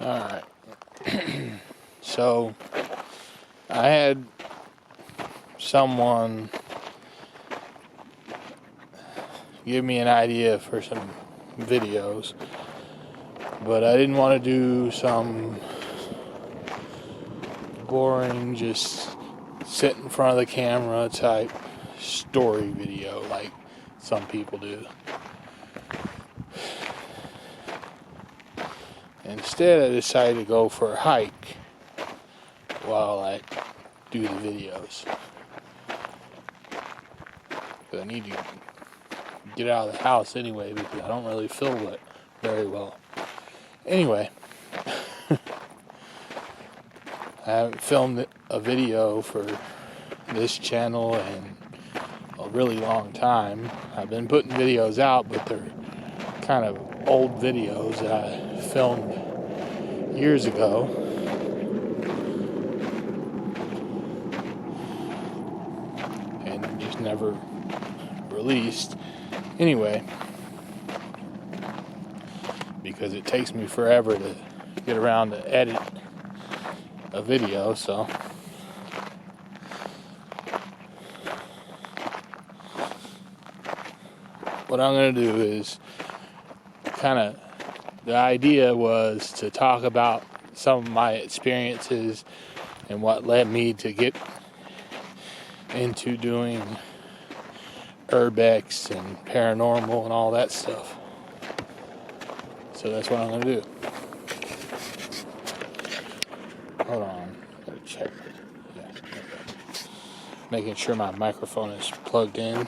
Alright. So, I had someone give me an idea for some videos, but I didn't want to do some boring, just sit in front of the camera type story video like some people do. Instead, I decided to go for a hike while I do the videos. But I need to get out of the house anyway because I don't really feel it very well. Anyway, I haven't filmed a video for this channel in a really long time. I've been putting videos out, but they're kind of old videos that I filmed years ago. And just never released. Anyway, because it takes me forever to get around to edit a video, so what I'm going to do is the idea was to talk about some of my experiences and what led me to get into doing urbex and paranormal and all that stuff. So that's what I'm going to do. Hold on, let me check. Yeah, okay. Making sure my microphone is plugged in.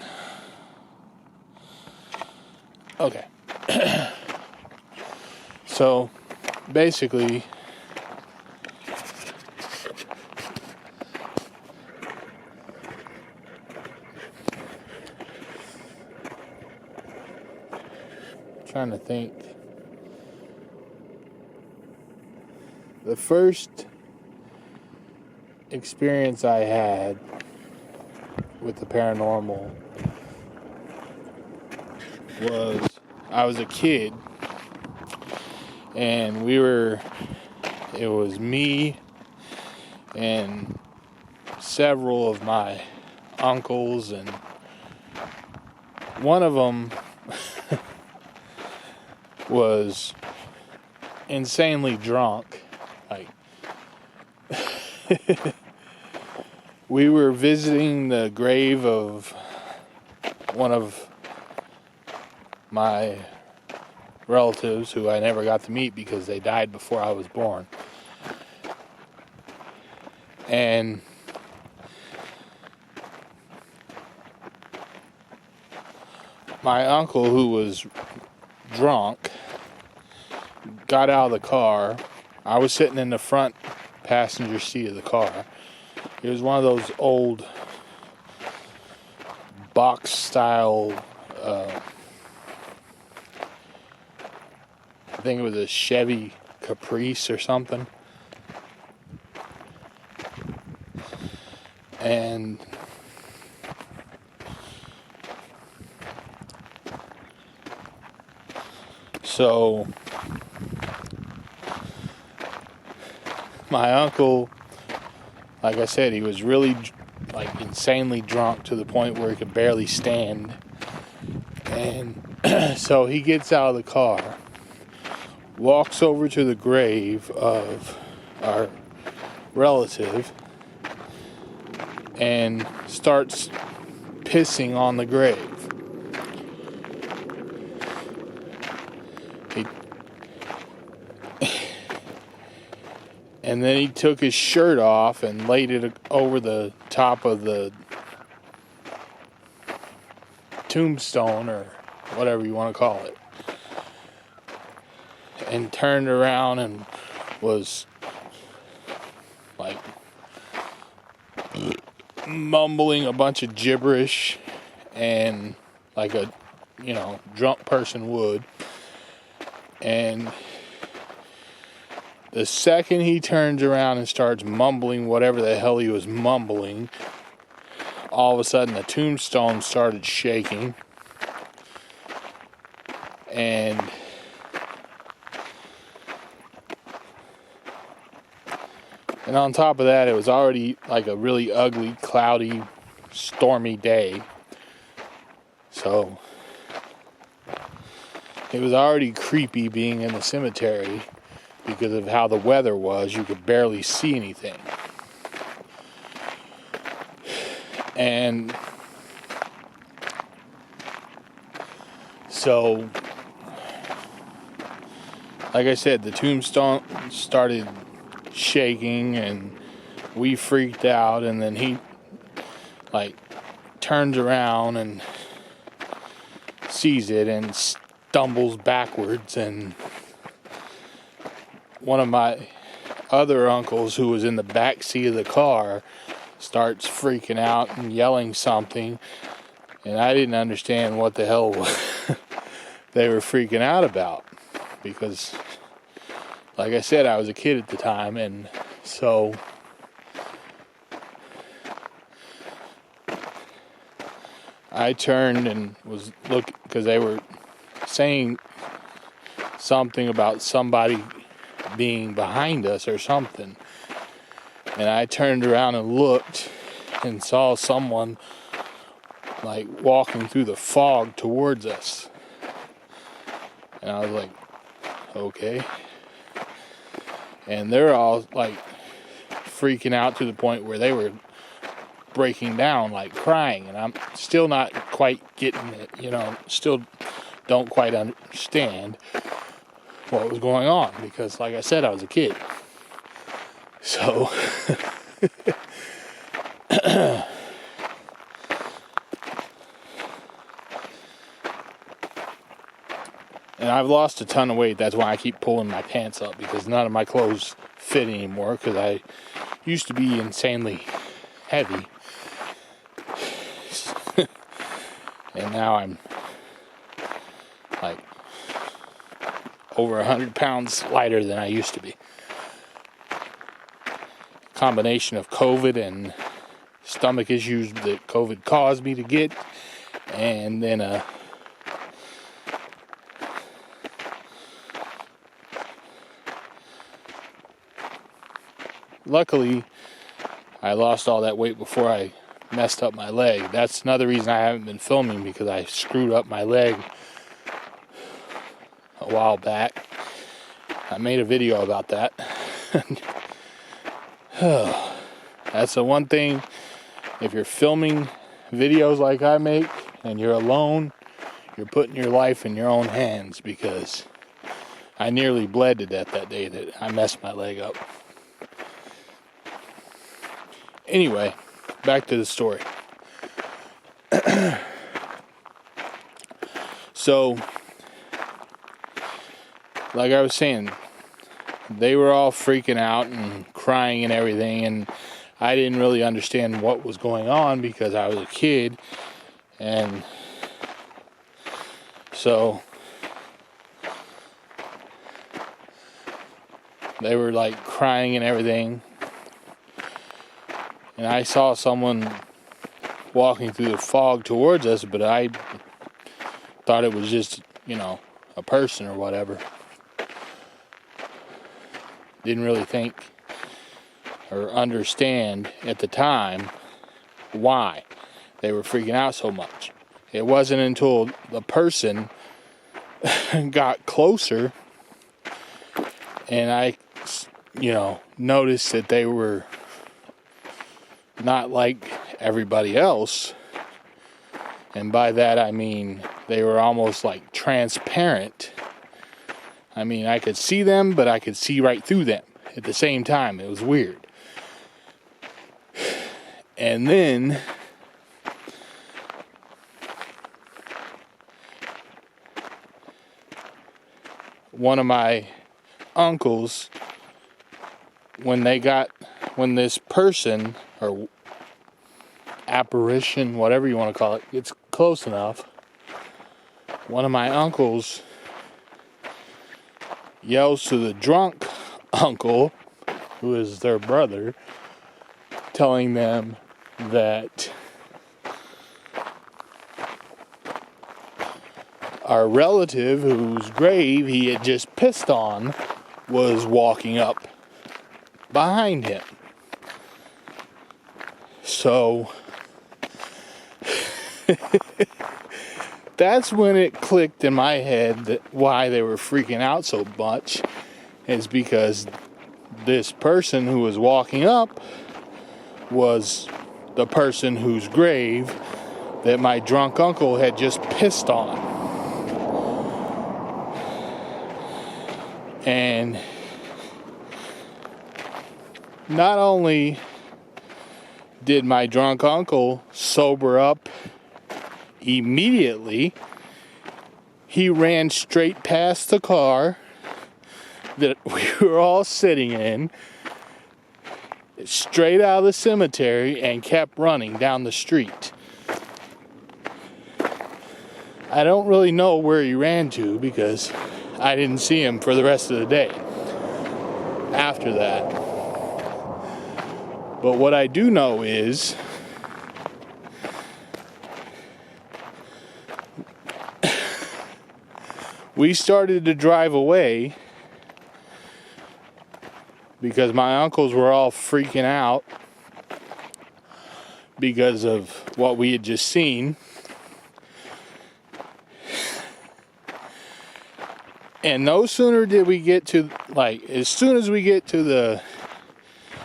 Okay. So, basically, trying to think. The first experience I had with the paranormal was I was a kid, and it was me and several of my uncles, and one of them was insanely drunk. Like, we were visiting the grave of one of my relatives who I never got to meet because they died before I was born. And my uncle, who was drunk, got out of the car. I was sitting in the front passenger seat of the car. It was one of those old box style, I think it was a Chevy Caprice or something. And so my uncle, like I said, he was really insanely drunk to the point where he could barely stand. And so he gets out of the car, walks over to the grave of our relative, and starts pissing on the grave. And then he took his shirt off and laid it over the top of the tombstone, or whatever you want to call it, and turned around and was like mumbling a bunch of gibberish, and like a drunk person would. And the second he turns around and starts mumbling whatever the hell he was mumbling, all of a sudden the tombstone started shaking, and And on top of that, it was already like a really ugly, cloudy, stormy day. So it was already creepy being in the cemetery because of how the weather was. You could barely see anything. And so, like I said, the tombstone started shaking and we freaked out, and then he like turns around and sees it and stumbles backwards, and one of my other uncles who was in the back seat of the car starts freaking out and yelling something, and I didn't understand what the hell they were freaking out about, because like I said, I was a kid at the time. And so I turned and was looking, because they were saying something about somebody being behind us or something. And I turned around and looked and saw someone like walking through the fog towards us. And I was like, okay. And they're all like freaking out to the point where they were breaking down, like crying. And I'm still not quite getting it, still don't quite understand what was going on, because like I said, I was a kid. So and I've lost a ton of weight. That's why I keep pulling my pants up, because none of my clothes fit anymore, because I used to be insanely heavy. And now I'm like over 100 pounds lighter than I used to be. Combination of COVID and stomach issues that COVID caused me to get, and then luckily I lost all that weight before I messed up my leg. That's another reason I haven't been filming, because I screwed up my leg a while back. I made a video about that. That's the one thing, if you're filming videos like I make and you're alone, you're putting your life in your own hands, because I nearly bled to death that day that I messed my leg up. Anyway, back to the story. So, like I was saying, they were all freaking out and crying and everything, and I didn't really understand what was going on because I was a kid. And so they were like crying and everything, and I saw someone walking through the fog towards us, but I thought it was just, a person or whatever. Didn't really think or understand at the time why they were freaking out so much. It wasn't until the person got closer and I, noticed that they were not like everybody else. And by that I mean they were almost like transparent. I mean, I could see them, but I could see right through them at the same time. It was weird. And then one of my uncles, when this person or apparition, whatever you want to call it, gets close enough, one of my uncles yells to the drunk uncle, who is their brother, telling them that our relative, whose grave he had just pissed on, was walking up behind him. So that's when it clicked in my head that why they were freaking out so much is because this person who was walking up was the person whose grave that my drunk uncle had just pissed on. And not only did my drunk uncle sober up immediately, he ran straight past the car that we were all sitting in, straight out of the cemetery, and kept running down the street. I don't really know where he ran to because I didn't see him for the rest of the day after that. But what I do know is we started to drive away because my uncles were all freaking out because of what we had just seen. And no sooner did we get to, as soon as we get to the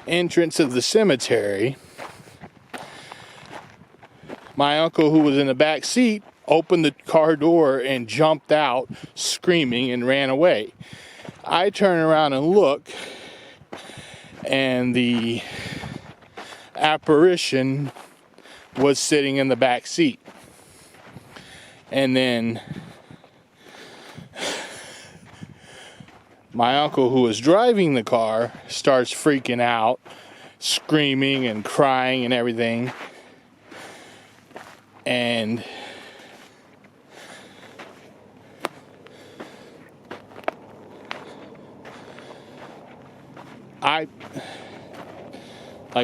entrance of the cemetery, my uncle, who was in the back seat, opened the car door and jumped out screaming and ran away. I turn around and look, and the apparition was sitting in the back seat. And then my uncle, who was driving the car, starts freaking out, screaming and crying and everything. And like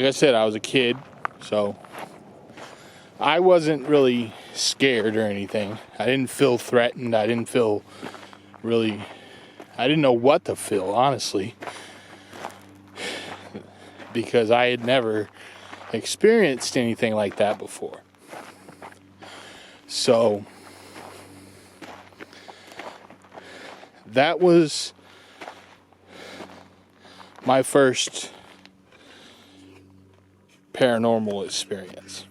I said, I was a kid, so I wasn't really scared or anything. I didn't feel threatened. I didn't know what to feel, honestly, because I had never experienced anything like that before. So that was my first paranormal experience.